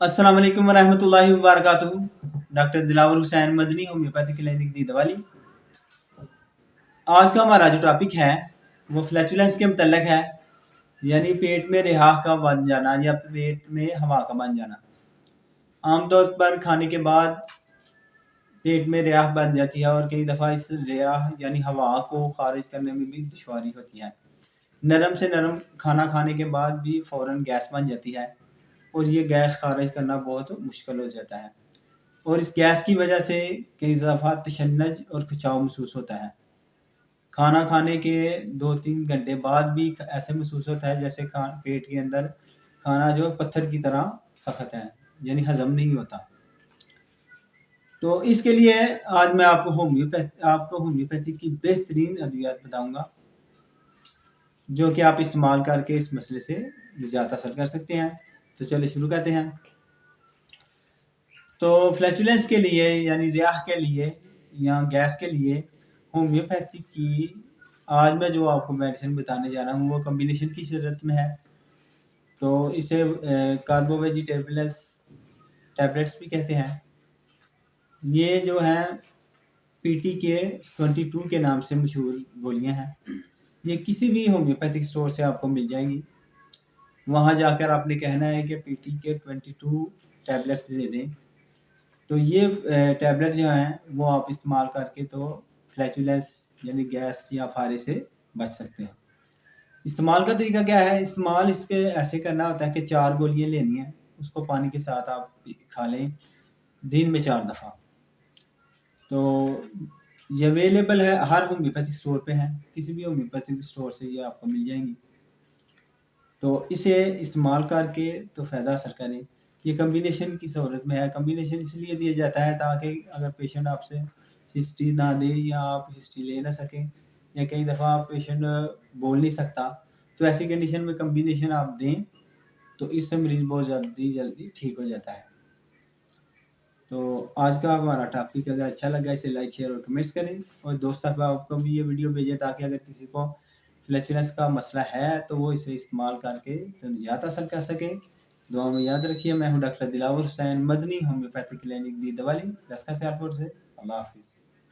अस्सलाम वालेकुम वरहमतुल्लाहि वबरकातुहू। Doctor Dilawar Hussain Madani, homeopathy clinic दी दवाली। आज का हमारा जो टॉपिक है वो फ्लैचुलेंस के मुतल्लिक है, यानी पेट में रिहा का बन जाना या पेट में हवा का बन जाना। आमतौर पर खाने के बाद पेट में रिहा बन जाती है और कई दफ़ा इस रिहा यानी हवा को खारिज करने में भी दुश्वारी होती है। नरम से नरम खाना खाने के बाद भी फ़ौरन गैस बन जाती है और ये गैस खारिज करना बहुत मुश्किल हो जाता है, और इस गैस की वजह से कई दफ़ा तशन्नुज और खिंचाव महसूस होता है। खाना खाने के 2-3 घंटे बाद भी ऐसे महसूस होता है जैसे पेट के अंदर खाना जो पत्थर की तरह सख्त है, यानी हजम नहीं होता। तो इसके लिए आज मैं आपको होम्योपैथी की बेहतरीन अद्वियात बताऊंगा, जो कि आप इस्तेमाल करके इस मसले से निजात हासिल कर सकते हैं। तो चलिए शुरू करते हैं। तो फ्लैचुलेंस के लिए यानी रिहा के लिए या गैस के लिए होम्योपैथी की आज मैं जो आपको मेडिसिन बताने जा रहा हूँ वो कम्बिनेशन की सूरत में है। तो इसे कार्बोवेजिटेबल्स टैबलेट्स भी कहते हैं। ये जो है पीटी के 22 के नाम से मशहूर गोलियां हैं। ये किसी भी होम्योपैथिक स्टोर से आपको मिल जाएंगी। वहाँ जाकर आपने कहना है कि पीटी के 22 टैबलेट्स दे दें। तो ये टैबलेट जो हैं वो आप इस्तेमाल करके तो फ्लैचुलेंस यानी गैस या फारे से बच सकते हैं। इस्तेमाल का तरीका क्या है? इस्तेमाल इसके ऐसे करना होता है कि 4 गोलियां लेनी है, उसको पानी के साथ आप खा लें दिन में 4 दफ़ा। तो ये अवेलेबल है, हर होम्योपैथिक स्टोर पे है, किसी भी होम्योपैथिक स्टोर से ये आपको मिल जाएंगी। तो इसे इस्तेमाल करके तो फ़ायदा हासिल करें। ये कम्बिनेशन की सूरत में है। कम्बिनेशन इसलिए दिया जाता है ताकि अगर पेशेंट आपसे हिस्ट्री ना दे या आप हिस्ट्री ले ना सकें, या कई दफ़ा पेशेंट बोल नहीं सकता, तो ऐसी कंडीशन में कम्बिनेशन आप दें तो इससे मरीज़ बहुत जल्दी ठीक हो जाता है। तो आज का हमारा टॉपिक अगर अच्छा लगा इसे लाइक शेयर और कमेंट्स करें, और दोस्त अहबाब को भी ये वीडियो भेजें ताकि अगर किसी को फ्लैचुलेंस का मसला है तो वो इसे इस्तेमाल करके तो निजात हासिल कर सकें। दुआ में याद रखिए, मैं हूँ doctor Dilawar Hussain Madani, homeopathy clinic दी दवाली, दस्का सियालकोट से। अल्लाह हाफिज़।